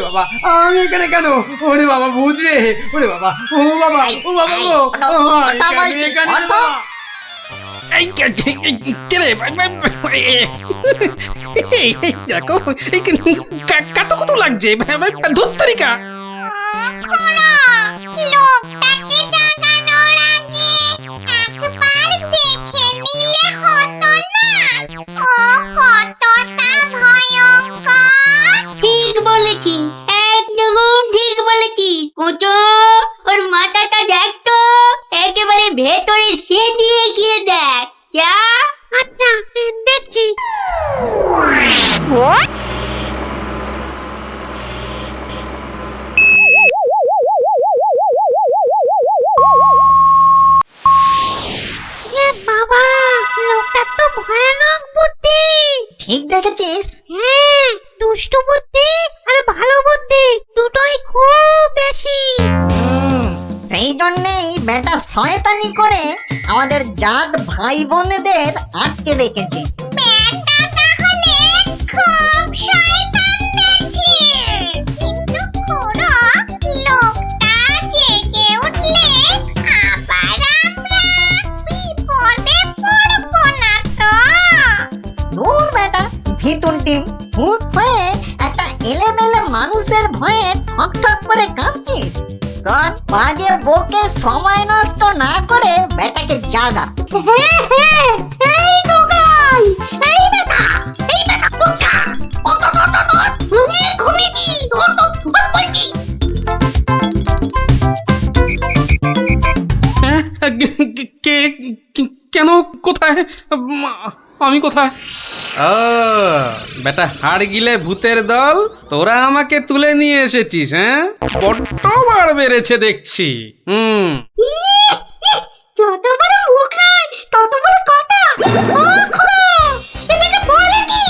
বাবা আমি এখানে কেন? ওরে বাবা ভূত রে! ওরে বাবা! ও বাবা! ও বাবা গো! এখানে বাবা! এই কে রে? দেখো কত কত লাগছে ধুত্তরিকা। লোকটাকে জাগানোর আগে একবার দেখে নিলে হতো না? ও কতটা ভয়ঙ্কর! ঠিক বলেছি, একদম ঠিক বলেছি কুটো। ওর মাথাটা দেখ তো, একেবারে ভেতরে সেদিয়ে গিয়ে দেখ যা। আচ্ছা দেখছি। বাবা, লোকটা তো ভয়ানক বুদ্ধি। ঠিক দেখেছিস? হ্যাঁ, দুষ্টু বুদ্ধি আর ভালো বুদ্ধি দুটোই খুব বেশি। সেই জন্যেই বেটা শয়তানি করে আমাদের জাত ভাই বোনেদের আটকে রেখেছে। ব্যাটা তাহলে খুব শয়তান দেখছি। কিন্তু খুড়ো, লোকটা জেগে উঠলে আবার আমরা বিপদে পড়বো না তো? দূর বেটা ভিতুন টিম, ভূত হয়ে একটা এলেমেলে মানুষের ভয়ে ঠক ঠক করে কাঁদছিস। চল বাজে বকে সময় নষ্ট না করে বেটাকে জাগা। এই দোকান, এই বেটা, উঠা। ঘুমিয়েছি, বলছি। কেন? কোথায়? আমি কোথায়? ও বেটা হাড় গিলে ভূতের দল, তোরা আমাকে তুলে নিয়ে এসেছিস? হ্যাঁ, বড্ড বার বেড়েছে দেখছি। যত বড় মুখ নয় তত বড় কথা। ও খুড়ো, এটাকে বলে কি?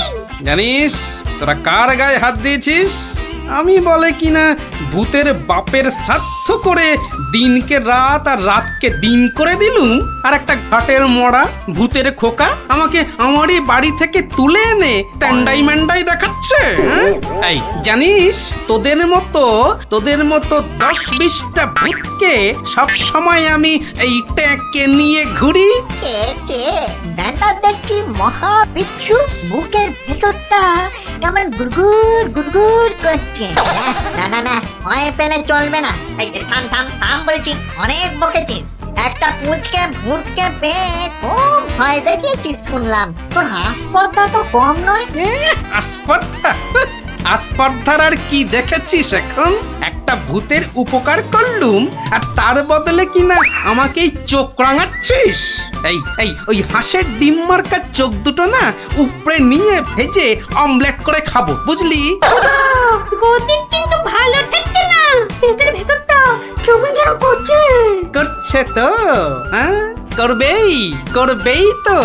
জানিস তোরা কার গায়ে হাত দিয়েছিস? আমি বলে কিনা ভূতের বাপের শ্রাদ্ধ করে দিনকে রাত আর রাতকে দিন করে দিলুম, আর একটা ঘাটের মরা ভূতের খোকা আমাকে আমারই বাড়ি থেকে তুলে এনে ট্যান্ডাই ম্যান্ডাই দেখাচ্ছে। হ্যাঁ? এই জানিস তোদের মতো 10-20টা ভূতকে সব সময় আমি এই ট্যাঁকে নিয়ে ঘুরি। বেটা দেখছি মহা বিচ্ছু, বুকের ভেতরটা কেমন গুড়গুড় গুড়গুড় করছে। না না না, ভয় পেলে চলবে না। এই থাম থাম থাম বলছি, অনেক বকেছিস। একটা পুঁচকে ভূতকে পেয়ে খুব ভয় দেখিয়েছিস শুনলাম। তোর হাসপাতাল তো কম নয়। আসপর্ধার আর কি দেখেছিস এখন? একটা ভূতের উপকার করলুম আর তার বদলে কিনা আমাকেই চোখ রাঙাচ্ছিস। এই ওই হাঁসের ডিম মার্কা চোখ দুটো না উপরে নিয়ে ভেজে অমলেট করে খাবো, বুঝলি? গতি কিন্তু ভালো থাকছে না। পেটের ভেতরটা কেমন যেন করছে তো? হ্যাঁ, করবেই তো,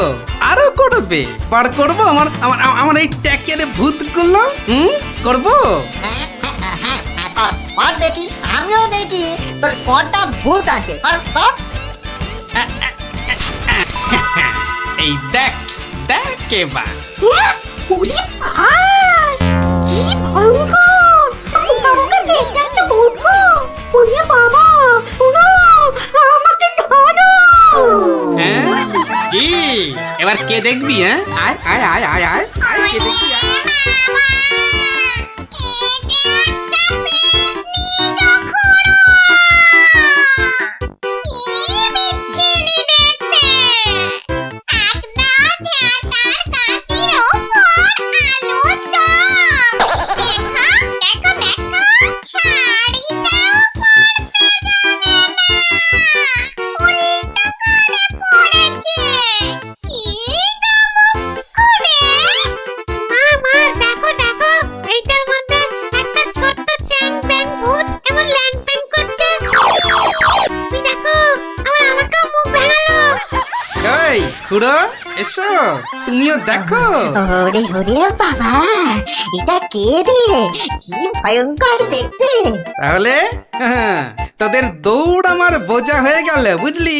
আরো করবে। বার করবো আমার এই ট্যাকের ভূতগুলো। করবো। দেখি, আমিও দেখি তোর কটা ভূত আছে। এই দেখ এবার। ওরে ভাস, কি ভয়ঙ্কর! আমাকে দেখতে একটা ভূত গো। ওরে বাবা, শোনো, আমাকে ধরো। হ্যাঁ কি এবার কে দেখবি? হ্যাঁ, আয় আয় আয় আয় আয় আয়, কে দেখবি? আয়। খুড়ো এসো, তুমিও দেখো। ওরে ওরে বাবা, এটা কে রে? কি ভয়ঙ্কর দেখতে। তাহলে তোদের দৌড় আমার বোঝা হয়ে গেল, বুঝলি?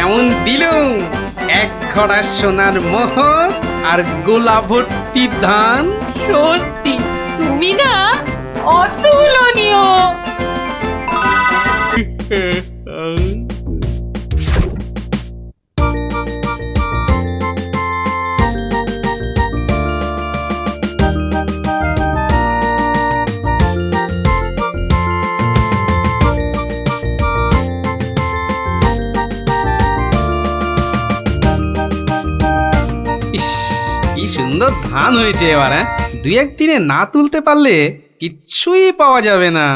ঘড়া সোনার মোহর আর গোলা ভর্তি ধান। সত্যি তুমি না অতুলনীয়। ইস, কি সুন্দর ধান হয়েছে এবার। হ্যাঁ, দুই একদিনে না তুলতে পারলে কিচ্ছুই পাওয়া যাবে না।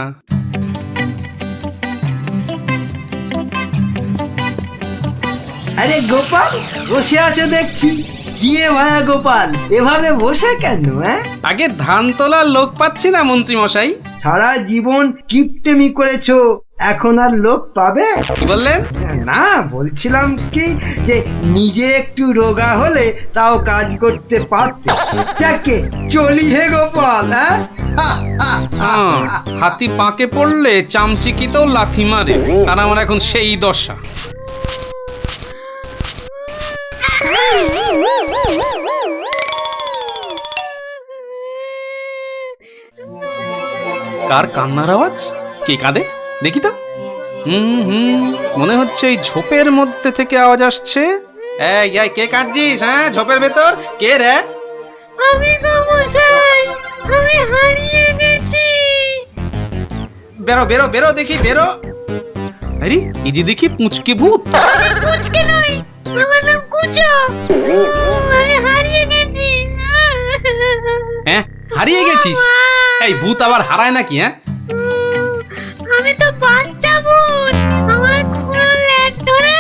আরে গোপাল, বসে আছো দেখছি। গিয়ে ভায়া গোপাল, এভাবে বসে কেন? আগে ধান তোলার লোক পাচ্ছি না মন্ত্রী মশাই। সারা জীবন কিপটেমি করেছো, এখন আর লোক পাবে? কি বললেন? না, বলছিলাম কি যে নিজে একটু রোগা হলে তাও কাজ করতে পারতে। যাকে চলি হে গোপাল। হাতি পাকে পড়লে চামচিকিতেও লাথি মারে, আর আমার এখন সেই দশা। কার কান্নার আওয়াজ? কে কাঁদে দেখি তো। মনে হচ্ছে এই ঝোপের মধ্যে থেকে আওয়াজ আসছে। এই এই, কে কাঁদছিস? হ্যাঁ, ঝোপের ভেতর কে রে? আমি গো মশাই, আমি হারিয়ে গেছি। বেরো বেরো বেরো দেখি, বেরো। আরে এই যে দেখি পুঁচকে ভূত। আমি কুচকে নই, আমার নাম কুচো। আমি হারিয়ে গেছি। হ্যাঁ, হারিয়ে গেছিস? এই ভূত আবার হারায় নাকি? হ্যাঁ, আমি তো বাচ্চা ভূত। আমার খুঁড়ো লেজ ধরে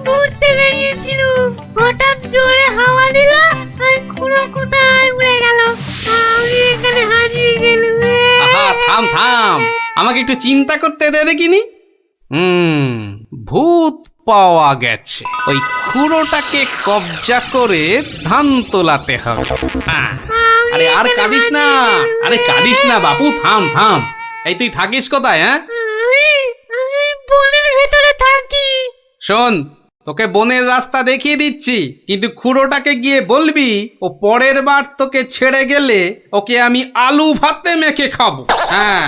ঘুরতে বেরিয়েছিল, হঠাৎ জোরে হাওয়া দিল আর খুঁড়ো কোথায় উড়ে গেল। আমি এখানে হারিয়ে গেলাম। আহা, থাম থাম, আমাকে একটু চিন্তা করতে দে দেখিনি। ভূত পাওয়া গেছে। ওই খুঁড়োটাকে কবজা করে ধান তোলাতে হবে। হ্যাঁ, আরে আর কাঁদিস না, আরে কাঁদিস না বাপু, থাম থাম। এই তুই থাকিস কোথায়? হ্যাঁ, আমি বনের ভেতরে থাকি। শোন, তোকে বনের রাস্তা দেখিয়ে দিচ্ছি, কিন্তু খুঁড়োটাকে গিয়ে বলবি ও পরের বার তোকে ছেড়ে গেলে ওকে আমি আলু ভাতে মেখে খাবো। হ্যাঁ,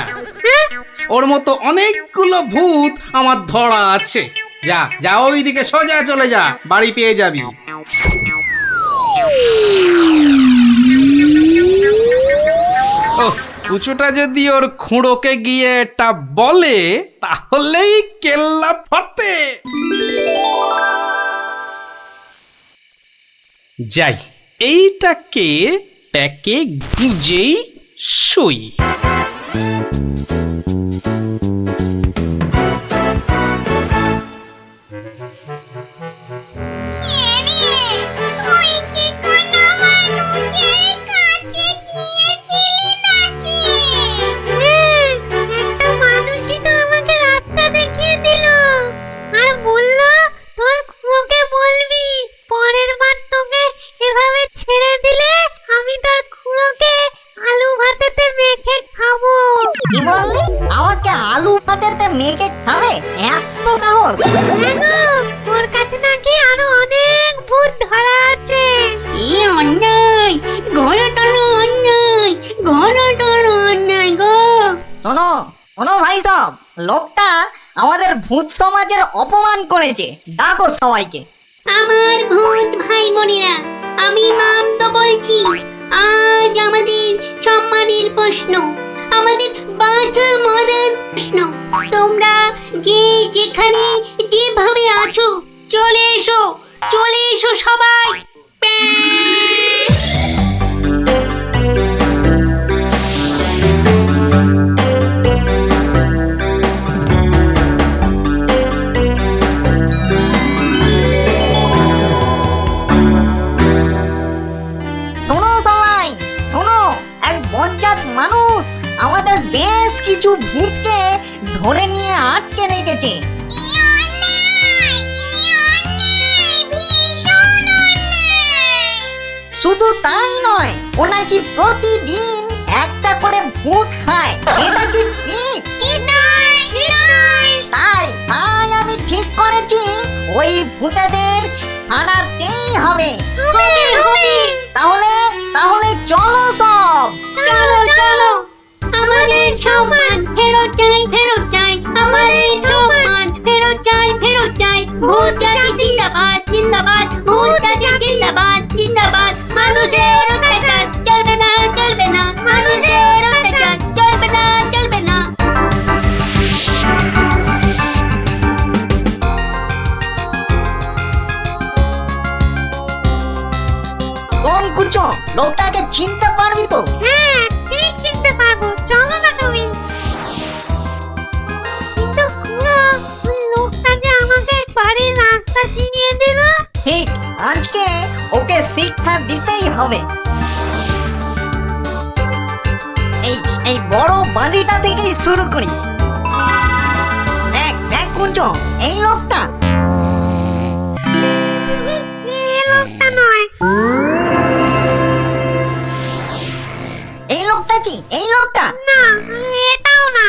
ওর মতো অনেকগুলো ভূত আমার ধরা আছে। যা যা, ওইদিকে সোজা চলে যা, বাড়ি পেয়ে যাবি। ওহ, কুচুটা যদি ওর খুঁড়োকে গিয়ে এটা বলে তাহলেই কেল্লা ফতে। যাই, এইটাকে প্যাকে গুজেই সই। একটা মানুষই তো আমাকে রাস্তা দেখিয়ে দিল আর বলল তোর খুঁড়োকে বলবি পরের বার তোকে এভাবে ছেড়ে দিলে আমি তোর খুঁড়োকে আলু ভাতেতে মেখে খাবো। কি বললি? আমাকে আলু ভাতেতে মেখে খাবে? এত সাহস? হ্যাঁ গো, ওর কাছে নাকি আরো অনেক ভূত ধরা আছে। এ অন্যায়, ঘোড়াটার অন্যায়, ঘোড়াটার অন্যায় গো। শোনো শোনো ভাই সব, লোকটা আমাদের ভূত সমাজের অপমান করেছে। ডাকো সবাইকে। আমার ভূত ভাই বোনেরা, আমি মামতো বলছি। আজ আমাদের সম্মানের প্রশ্ন, আমাদের বাঁচা মরার প্রশ্ন। তোমরা যে যেখানে যেভাবে আছো চলে এসো, চলে এসো সবাই। শোনো সবাই, শোনো, এক বজ্জাত মানুষ আমাদের বেশ কিছু ভূতকে ধরে নিয়ে আটকে রেখেছে। শুধু তাই নয়, ও নাকি প্রতিদিন একটা করে ভূত খায়। এটা কি ঠিক? তাই তাই আমি ঠিক করেছি ওই ভূতেদের হারাতেই হবে। হবে হবে তাহলে তাহলে চলো সব। চলো চলো আমাদের সম্মান ফেরত চাই ফেরত চাই আমাদের সম্মান ফেরত চাই ফেরত চাই ভূত জাতি জিন্দাবাদ জিন্দাবাদ ভূত জাতি জিন্দাবাদ জিন্দাবাদ মানুষের অত্যাচার চলবে না চলবে না মানুষের অত্যাচার চলবে না চলবে না কোন কুচো, লোকটাকে চিনতে পারবি তো? হ্যাঁ ঠিক চিনতে পারবো, চলো না তুমি। কিন্তু খুড়ো, ওই লোকটা যে আমাকে বাড়ির রাস্তা চিনিয়ে দিল। ঠিক, আজকে ওকে শিক্ষা দিতেই হবে। এই এই বড় বাড়িটা থেকেই শুরু করি। দেখ দেখ কুঞ্চ, এই লোকটা। এই লোকটা নয়। এই লোকটা কি? এই লোকটা? না, এটাও না।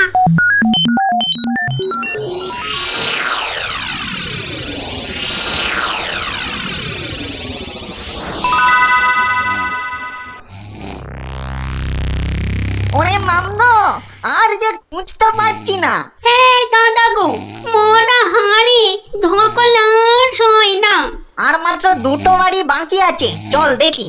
ওরে মামদো, আর যে খুঁজতে পারছি না। হ্যাঁ দাদা গো মরা হাড়ি ধকল আর সয় না আর মাত্র দুটো বাড়ি বাকি আছে, চল দেখি।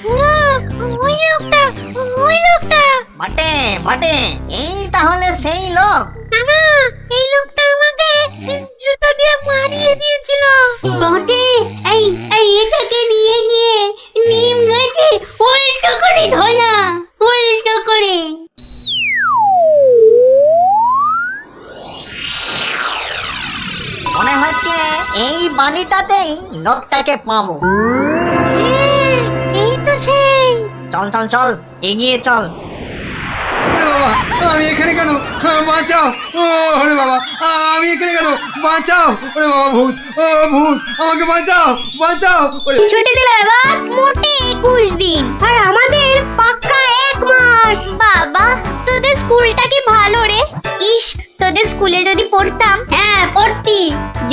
খুড়ো, ওই লোকটা, ওই লোকটা। বটে বটে, এই তাহলে সেই লোক। না না, এই লোকটা আমাকে জুতো দিয়ে মারিয়ে দিয়েছিল। বটে এই এই এটাকে নিয়ে গিয়ে নিম গাছে উল্টো করে ধরা উল্টো করে মনে হচ্ছে এই বাড়িটাতেই লোকটাকে পাবো। হ্যাঁ, এই তো সেই। চল চল চল, এগিয়ে চল। ওরে বাবা, আমি এখানে কেন? বাঁচাও! ও ওরে বাবা, আমি এখানে কেন? বাঁচাও! ওরে বাবা, ভূত! ও ভূত! আমাকে বাঁচাও! বাঁচাও! ওরে ছুটি দিল এবার মোটে 21 দিন আর আমাদের পাক্কা 1 মাস। বাবা, তোদের স্কুলটা কি ভালো রে। ইস, তোদের স্কুলে যদি পড়তাম। হ্যাঁ পড়তি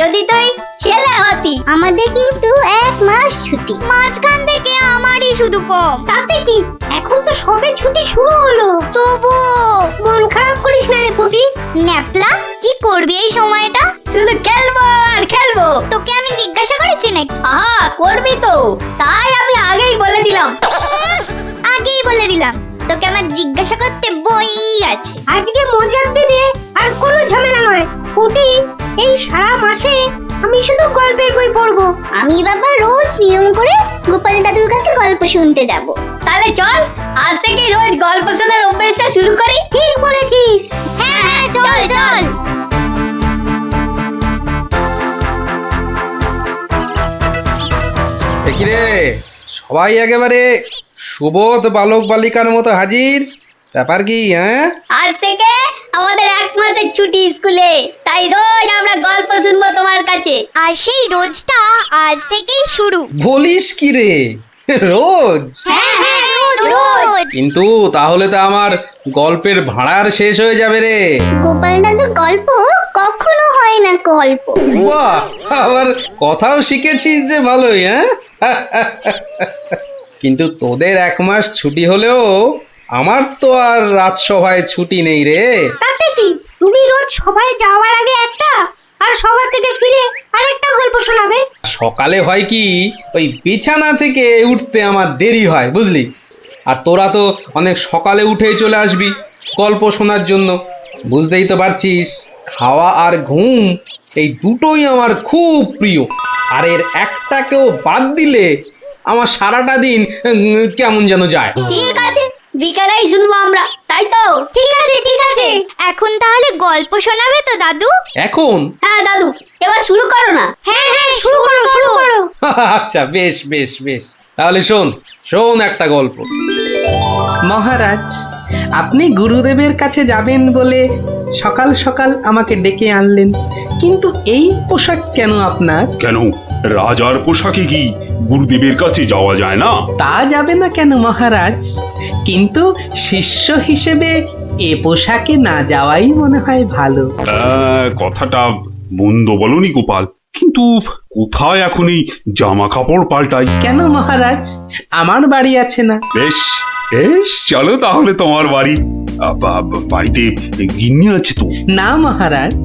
যদি তুই ছেলে হতি আমাদের কিন্তু 1 মাস ছুটি, মাঝখান থেকে আমারই শুধু কম। তাতে কি, এখন তো সবে ছুটি শুরু হলো। তবু মন খারাপ করিস না রে পুটি। ন্যাপলা, কি করবি এই সময়টা? শুধু খেলবো আর খেলবো তোকে আমি জিজ্ঞাসা করেছি নাকি? আহা করবি তো তাই আমি আগেই বলে দিলাম আগেই বলে দিলাম, তোকে আমার জিজ্ঞাসা করতে বই আছে। আজকে মজার দিনে আর কোনো ঝামেলা নয় পুটি। এই সারা মাসে আমি শুধু গল্পের বই পড়বো। আমি বাবা রোজ নিয়ম করে গোপাল দাদুর কাছে গল্প শুনতে যাব। তাহলে চল আজ থেকে রোজ গল্প শোনার অভ্যেসটা শুরু করি ঠিক বলেছিস। হ্যাঁ হ্যাঁ, চল চল। দেখি রে, সবাই একেবারে সুবোধ বালক বালিকার মতো হাজির। ব্যাপার কি? হ্যাঁ, আজ থেকে আমাদের 1 মাসের ছুটি স্কুলে তাই রোজ আমরা গল্প শুনবো তোমার কাছে আর সেই রোজটা আজ থেকেই শুরু। বলিস কি রে? রোজ? হ্যাঁ হ্যাঁ, রোজ। কিন্তু তাহলে তো আমার গল্পের ভাড়ার শেষ হয়ে যাবে রে। গোপাল দাদুর গল্প কখনো হয় না গল্প। বাহ, আবার কথাও শিখেছিস যে ভালোই। হ্যাঁ, কিন্তু তোদের 1 মাস ছুটি হলেও আমার তো আর রাজসভায় ছুটি নেই রে। তাতে কি, তুমি রোজ সবাই যাওয়ার আগে একটা আর সবার থেকে ফিরে আরেকটা গল্প শোনাবে। সকালে হয় কি, ওই বিছানা থেকে উঠতে আমার দেরি হয় বুঝলি। আর তোরা তো অনেক সকালে উঠেই চলে আসবি গল্প শোনার জন্য। বুঝতেই তো পারছিস, খাওয়া আর ঘুম এই দুটোই আমার খুব প্রিয়। আর এর একটাকেও বাদ দিলে আমার সারাটা দিন কেমন যেন যায়। ঠিক আছে বিকালেই শুনবো আমরা তাই তো ঠিক আছে ঠিক আছে। এখন তাহলে গল্প শোনাবে তো দাদু? এখন? হ্যাঁ দাদু এবার শুরু করো না হ্যাঁ হ্যাঁ, শুরু করো শুরু করো। আচ্ছা, বেশ বেশ বেশ, তাহলে শোন শোন একটা গল্প। মহারাজ, আপনি গুরুদেবের কাছে যাবেন বলে সকাল সকাল আমাকে ডেকে আনলেন, কিন্তু এই পোশাক কেন আপনার? কেন, রাজার পোশাকে কি গুরুদেবের কাছে যাওয়া যায় না? তা যাবে না কেন মহারাজ, কিন্তু শিষ্য হিসেবে এ পোশাকে না যাওয়াই মনে হয় ভালো। কথাটা মন্দ বলনি গোপাল, কিন্তু কোথায় এখন এই জামা কাপড় পাল্টাই? কেন মহারাজ, আমার বাড়ি আছে না? বেশ বেশ, চলো তাহলে তোমার বাড়ি। বাড়িতে গিন্নি আছে তো? না মহারাজ,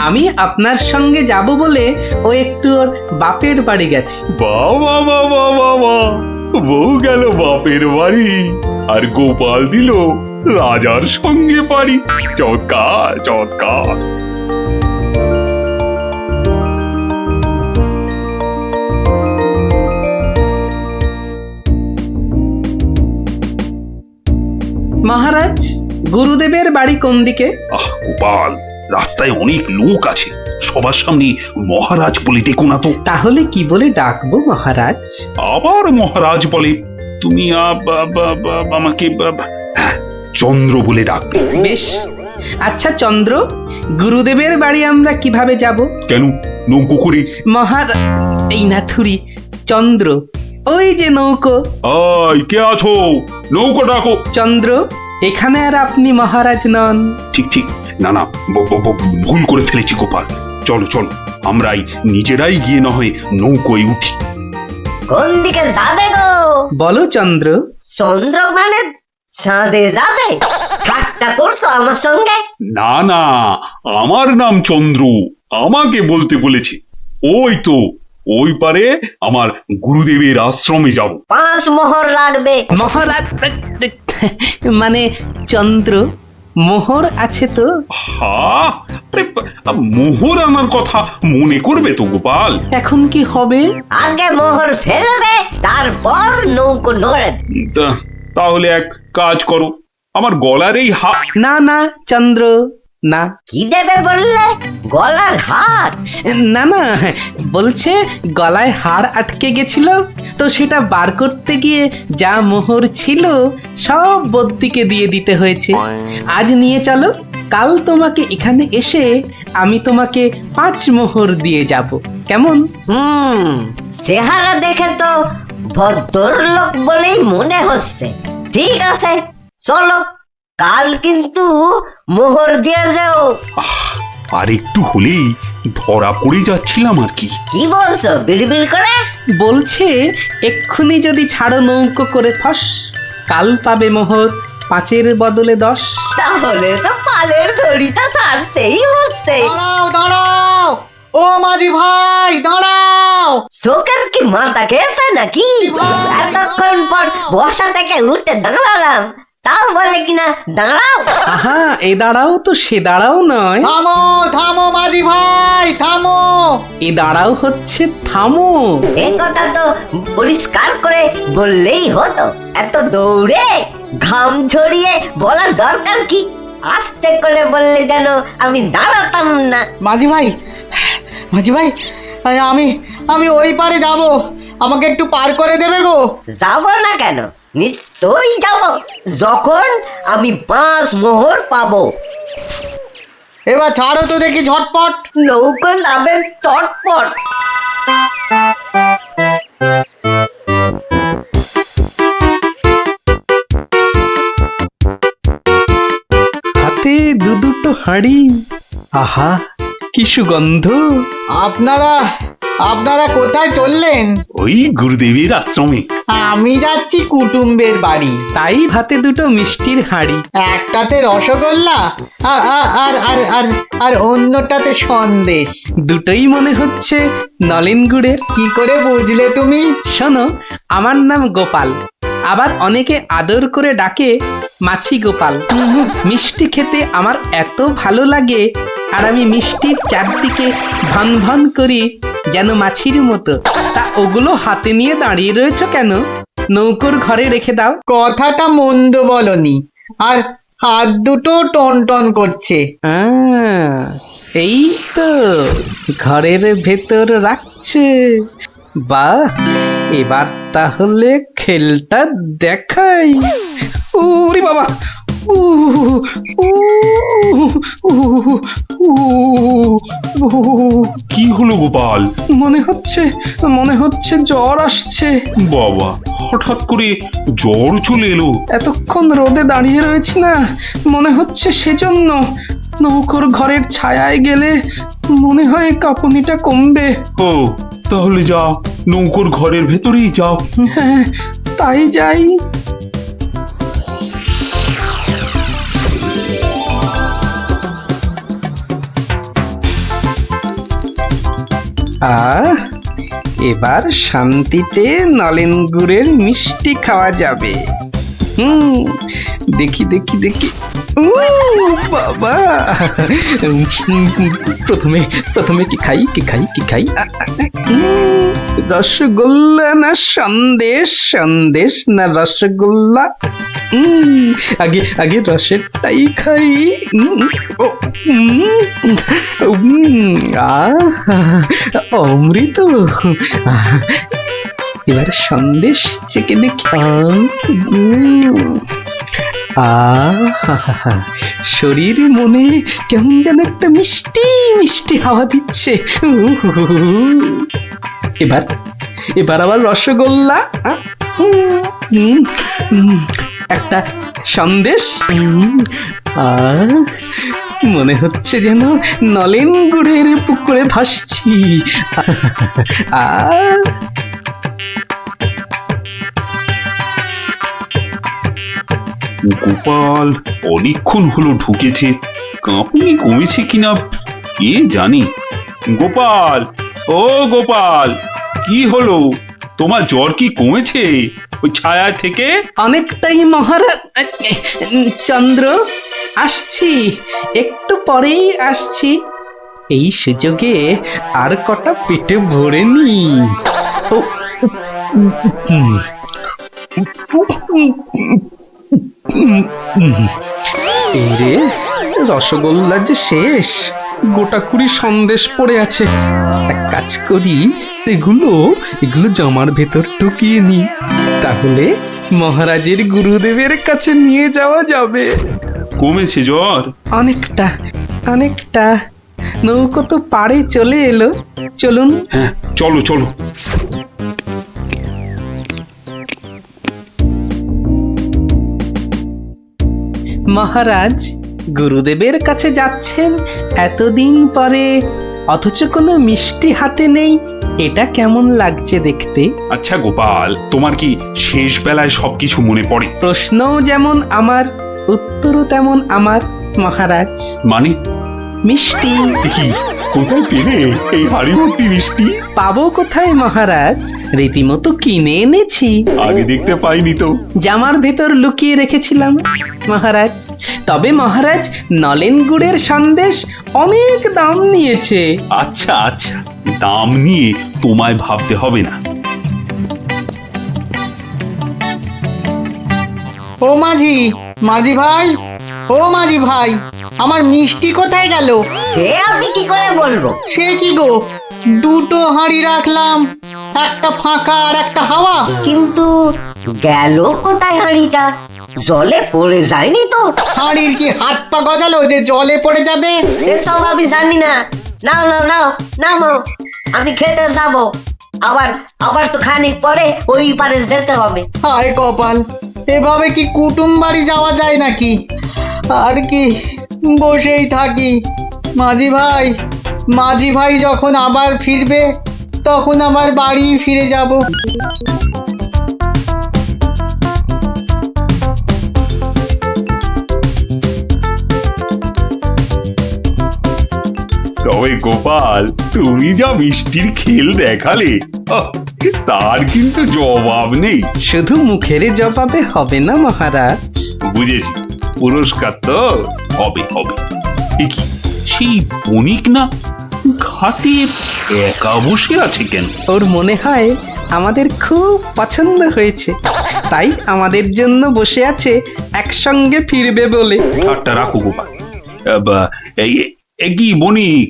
আমি আপনার সঙ্গে যাব বলে ও একটু ওর বাপের বাড়ি গেছে। বাবা বাবা বাবা, বউ গেল বাপের বাড়ি আর গোপাল দিল রাজার সঙ্গে বাড়ি। চমৎকার চমৎকার। মহারাজ, গুরুদেবের বাড়ি কোন দিকে? গোপাল, রাস্তায় অনেক লোক আছে, সবার সামনে মহারাজ বলে ডেকো না তো। তাহলে কি বলে ডাকবো মহারাজ? আবার মহারাজ বলে? তুমি আমাকে হ্যাঁ, চন্দ্র বলে ডাকবে। বেশ, আচ্ছা চন্দ্র, গুরুদেবের বাড়ি আমরা কিভাবে যাব? কেন, নৌকো করে? এই না থুরি, চন্দ্র, ওই যে নৌকো। কে আছো? নৌকো ডাকো। চন্দ্র, এখানে আর আপনি মহারাজ নন। ঠিক ঠিক, না না, ভুল করে ফেলেছি গোপাল। চলো চলো, আমরাই নিজেরাই গিয়ে না হয় নৌকোয় উঠি। কোন দিকে যাবে গো? বলো চন্দ্র। চন্দ্র মানে চাঁদে যাবে? ঠাট্টা করছো আমার সঙ্গে? না না, আমার নাম চন্দ্র, আমাকে বলতে বলেছে। ওই তো ওই পারে আমার গুরুদেবের আশ্রমে যাব। 5 মোহর লাগবে। মহারাজ মানে চন্দ্র, মোহর আছে তো? মোহর আনার কথা মনে করবে তো গোপাল। এখন কি হবে? আগে মোহর ফেলবে, তারপর নৌকো নড়বে। তাহলে এক কাজ করো, আমার গলার এই না না চন্দ্র, না। কি দেবে বললে? গলার হার? না না, বলছে গলায় হার আটকে গেছিল, তো সেটা বার করতে গিয়ে যা মোহর ছিল সব বদ্যিকে দিয়ে দিতে হয়েছে। আজ নিয়ে চলো, কাল তোমাকে এখানে এসে আমি তোমাকে 5 মোহর দিয়ে যাব, কেমন? চেহারা দেখে তো ভদ্রলোক বলেই মনে হচ্ছে। ঠিক আছে, চলো, কাল কিন্তু মোহর দিয়ে যাও। আর একটু হলেই ধরা পড়ে যাচ্ছিলাম আর কি। কি বলছো বিড়বিড় করে? বলছে এক্ষুনি যদি ছাড়ো নৌকো করে ফস, কাল পাবে মোহর 5-এর বদলে 10। তাহলে তো পালের দড়িটা ছাড়তেই হচ্ছে। দাঁড়াও দাঁড়াও, ও মাঝি ভাই দাঁড়াও। চোখের কি মাথা খেয়েছে নাকি? এতক্ষণ পর বসা থেকে উঠে দাঁড়ালাম, তাও বলে কিনা দাঁড়াও। আহা, এ দাঁড়াও তো সে দাঁড়াও নয়। থামো থামো মাঝি ভাই, থামো। এ দাঁড়াও হচ্ছে থামো। এ কথা তো পরিষ্কার করে বললেই হতো। এত দৌড়ে ঘাম ঝরিয়ে বলার দরকার কি? আস্তে করে বললে যেন আমি দাঁড়াতাম না। মাঝি ভাই, মাঝি ভাই, আমি ওই পারে যাব, আমাকে একটু পার করে দেবে গো? যাব না কেন? নিশ্চয়ই যাব, যখন আমি 5 মোহর পাবো। এবার ছাড়ো তো দেখি ঝটপট। নৌকো যাবে চটপট। হাতে দুটো হাঁড়ি, আহা কি সুগন্ধ। আপনারা কোথায় চললেন? ওই গুরুদেবের আশ্রমে। আমি যাচ্ছি কুটুম্বের বাড়ি। তাই হাতে দুটো মিষ্টির হাঁড়ি। একটাতে রসগোল্লা আর অন্যটাতে সন্দেশ। দুটোই মনে হচ্ছে নলেন গুড়ের। কি করে বুঝলে তুমি? শোনো, আমার নাম গোপাল, আবার অনেকে আদর করে ডাকে মাছি গোপাল। মিষ্টি খেতে আমার এত ভালো লাগে, আর আমি মিষ্টির চারদিকে ভন ভন করি যেন মাছির মতো। তা ওগুলো হাতে নিয়ে দাঁড়িয়ে রয়েছো কেন? নৌকোর ঘরে রেখে দাও। কথাটা মন্দ বলনি, আর হাত দুটো টন টন করছে। এই তো ঘরের ভেতর রাখছে। বাহ, এবার তাহলে খেলটা দেখাই। ওরে বাবা, উ, উ, উ, উ, উ, কি হলো গোপাল? মনে হচ্ছে জ্বর আসছে। বাবা, হঠাৎ করে জ্বর চলে এলো? এতক্ষণ রোদে দাঁড়িয়ে রয়েছি না, মনে হচ্ছে সেজন্য। নৌকোর ঘরের ছায়ায় গেলে মনে হয় কাঁপুনিটা কমবে। ও, তাহলে যাও, নৌকোর ঘরের ভেতরেই যাও। হ্যাঁ, তাই যাই। এবার শান্তিতে নলেন গুড়ের মিষ্টি খাওয়া যাবে। দেখি দেখি দেখি। বাবা, প্রথমে কি খাই কি খাই কি খাই? রসগোল্লা না সন্দেশ, সন্দেশ না রসগোল্লা? আগে রসেরটাই খাই। অমৃত। এবার সন্দেশ চেকে দেখি। শরীর মনে কেমন যেন একটা মিষ্টি মিষ্টি হাওয়া দিচ্ছে। এবার আবার রসগোল্লা, একটা সন্দেশ। মনে হচ্ছে যেন নলেন গুড়ের পুকুরে ভাসছি। গোপাল অনেকক্ষণ হলো ঢুকেছে, কাঁপুনি কমেছে কিনা কে জানি। গোপাল, ও গোপাল, কি হলো? তোমার জ্বর কি কমেছে ওই ছায়া থেকে? অনেকটাই মহারাজ। চন্দ্র, আসছি, একটু পরেই আসছি। এই সুযোগে আর কটা পেটে ভরে নি। রে, রসগোল্লা যে শেষ, গোটা কুড়ি সন্দেশ পড়ে আছে। এক কাজ করি, এগুলো জামার ভেতর ঢুকিয়ে নি, তাহলে মহারাজের গুরুদেবের কাছে নিয়ে যাওয়া যাবে। কমেছে জ্বর? অনেকটা। নৌকো তো পাড়ে চলে এলো, চলুন। হ্যাঁ, চলো চলো। মহারাজ, গুরুদেবের কাছে যাচ্ছেন এতদিন পরে, অথচ কোনো মিষ্টি হাতে নেই। এটা কেমন লাগছে দেখতে? আচ্ছা গোপাল, তোমার কি শেষ বেলায় সবকিছু মনে পড়ে? প্রশ্নও যেমন আমার, উত্তরও তেমন আমার মহারাজ। মানে? মিষ্টি। কি, কোথায় পেলে এই হাড়ি ভর্তি মিষ্টি? পাবো কোথায় মহারাজ, রীতিমতো কিনে এনেছি। আগে দেখতে পাইনি তো। জামার ভেতর লুকিয়ে রেখেছিলাম মহারাজ। তবে মহারাজ, নলেন গুড়ের সন্দেশ অনেক দাম নিয়েছে। আচ্ছা আচ্ছা, দাম নিয়ে তোমায় ভাবতে হবে না। ও মাঝি ভাই, ও মাঝি ভাই, আমার মিষ্টি কোথায় গেল? সে আমি কি করে বলবো? সে কি গো, দুটো হাঁড়ি রাখলাম, একটা ফাঁকা আর একটা হাওয়া। কিন্তু গেল কোথায় হাঁড়িটা? জলে পড়ে যায়নি তো? হাঁড়ির কি হাত পা গজালো যে জলে পড়ে যাবে? সেসব আমি জানি না। নাও নাও নাও নামো, আমি খেতে যাবো। আবার তো খানিক পরে ওই পারে যেতে হবে। হায় কপাল, এভাবে কি কুটুম বাড়ি যাওয়া যায় নাকি? আর কি বসেই থাকি। মাঝি ভাই যখন আবার ফিরবে, তখন আবার বাড়ি ফিরে যাব। তবে গোপাল, তুমি যা মিষ্টির খেল দেখালে, তার কিন্তু জবাব নেই। শুধু মুখের জবাবে হবে না মহারাজ। বুঝেছি, পুরস্কার তো হবে হবে। এ কি, সেই বণিক না ঘাটে একা বসে আছে কেন? ওর মনে হয় আমাদের খুব পছন্দ হয়েছে, তাই আমাদের জন্য বসে আছে, একসঙ্গে ফিরবে বলে। ঠাট্টা রাখো গোপাল। কি বণিক,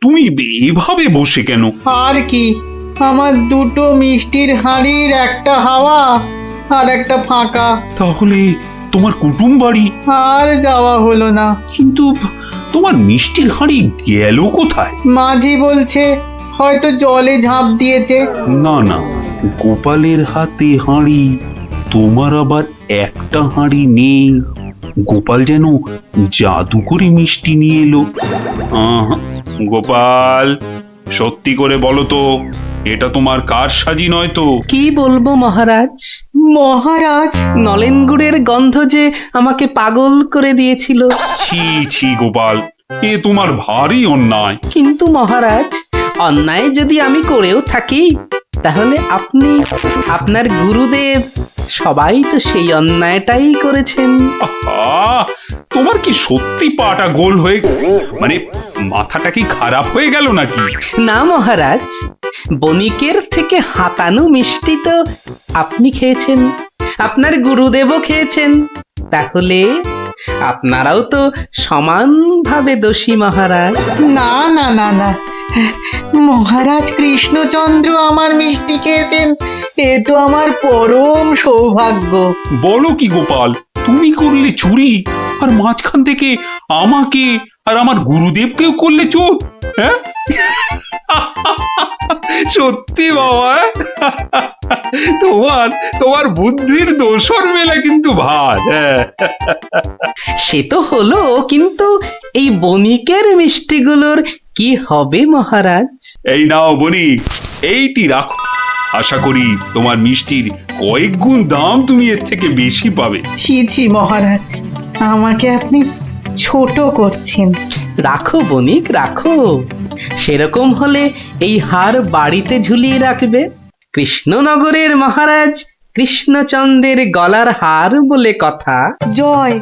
তুমি এভাবে বসে কেন? আর কি, আমার দুটো মিষ্টির হাঁড়ির একটা হাওয়া আর একটা ফাঁকা। তাহলে তোমার কুটুম বাড়ি, আর যাওয়া হলো না। কিন্তু তোমার মিষ্টির হাঁড়ি গেল কোথায়? মাঝি বলছে হয়তো জলে ঝাঁপ দিয়েছে। না না, গোপালের হাতে হাঁড়ি, তোমার আবার একটা হাঁড়ি নেই। গোপাল যেন জাদু করে মিষ্টি নিয়ে এলো। আহা, গোপাল, সত্যি করে বলো তো, এটা তোমার কার সাজি নয় তো? কি বলবো মহারাজ, মহারাজ, নলেন গুড়ের গন্ধ যে আমাকে পাগল করে দিয়েছিল। ছি ছি গোপাল, এ তোমার ভারী অন্যায়। কিন্তু মহারাজ, অন্যায় যদি আমি করেও থাকি, তাহলে আপনি, আপনার গুরুদেব, সবাই তো সেই অন্যায়টাই করেছেন। আহা, তোমার কি সত্যি পাটা গোল হয়ে, মানে মাথাটা কি খারাপ হয়ে গেল নাকি? না মহারাজ, বণিকের থেকে হাতানো মিষ্টি তো আপনি খেয়েছেন, আপনার গুরুদেবও খেয়েছেন, তাহলে আপনারাও তো সমানভাবে দোষী মহারাজ। না না না না, মহারাজ কৃষ্ণচন্দ্র আমার মিষ্টি খেয়েছেন, এ তো আমার পরম সৌভাগ্য। বলো কি গোপাল, তুমি করলে চুরি, আর মাঝখান থেকে আমাকে আর আমার গুরুদেবকেও করলে চোর? হ্যাঁ? সত্যি বাবা, তোমার তোমার বুদ্ধির দোসর মেলা কিন্তু ভার। হ্যাঁ, সে তো হলো, কিন্তু এই বণিকের মিষ্টিগুলোর কি হবে মহারাজ? এই নাও বণিক, এইটি রাখো। আশা করি তোমার মিষ্টির কয়েক গুণ দাম তুমি এর থেকে বেশি পাবে। ছি ছি মহারাজ, আমাকে আপনি ছোট করছেন। রাখো বণিক, রাখো। সেরকম হলে এই হার বাড়িতে ঝুলিয়ে রাখবে। কৃষ্ণনগরের মহারাজ কৃষ্ণচন্দ্রের গলার হার বলে কথা। জয়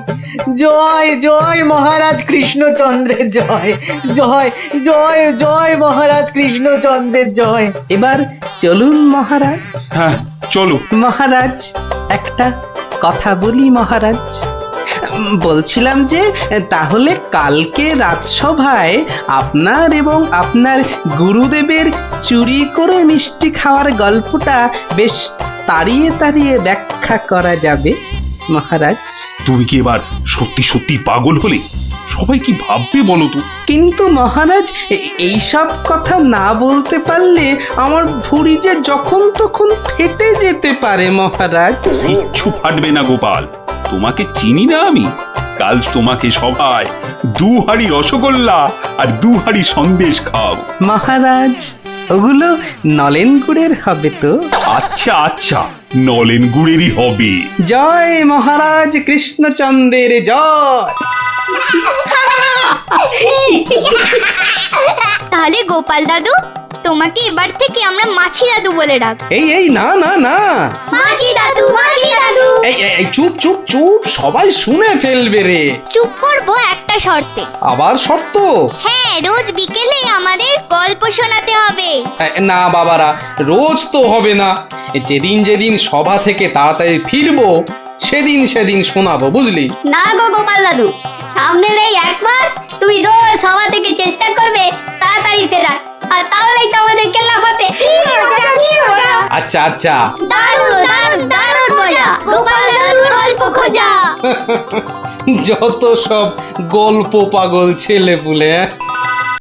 জয় জয় মহারাজ কৃষ্ণচন্দ্রের জয়, জয় জয় জয় মহারাজ কৃষ্ণচন্দ্রের জয়। এবার চলুন মহারাজ। হ্যাঁ, চলো। মহারাজ, একটা কথা বলি মহারাজ। বলছিলাম যে, তাহলে কালকে রাজসভায় আপনার এবং আপনার গুরুদেবের চুরি করে মিষ্টি খাওয়ার গল্পটা বেশ তাড়িয়ে তাড়িয়ে ব্যাখ্যা করা যাবে মহারাজ। তুমি কি এবার সত্যি সত্যি পাগল হলে? সবাই কি ভাববে বলো তো? কিন্তু মহারাজ, এইসব কথা না বলতে পারলে আমার ভুঁড়ি যে যখন তখন ফেটে যেতে পারে মহারাজ। কিচ্ছু ফাটবে না গোপাল, তোমাকে চিনি না আমি? কাল তোমাকে সবাই 2 হাঁড়ি রসগোল্লা আর 2 হাঁড়ি সন্দেশ খাও। মহারাজ, ওগুলো নলেন গুড়ের হবে তো? আচ্ছা আচ্ছা, নলেন গুড়েরই হবে। জয় মহারাজ কৃষ্ণচন্দ্রের জয়। তাহলে গোপাল দাদু, তোমাকে এবার থেকে আমরা মাছি দাদু বলে ডাক। এই এই, না না না, মাছি দাদু, মাছি দাদু। এই চুপ চুপ চুপ, সবাই শুনে ফেলবে রে। চুপ করবো একটা শর্তে। আবার শর্ত? হ্যাঁ, রোজ বিকেলে আমাদের গল্প শোনাতে হবে। না বাবারা, রোজ তো হবে না। যেদিন যেদিন সভা থেকে তাড়াতাড়ি ফিরবো, সেদিন সেদিন শোনাবো, বুঝলি? না গো গোপাল দাদু, সামনের এই 1 মাস তুমি রোজ সভা থেকে চেষ্টা করবে তাড়াতাড়ি ফেরার, আর তাহলেই তো আমাদের কেল্লা ফতে। আচ্ছা আচ্ছা। দারুণ দারুণ দারুণ মজা, গোপাল দাদুর গল্প খোঁজা। যত সব গল্প পাগল ছেলে পুলে।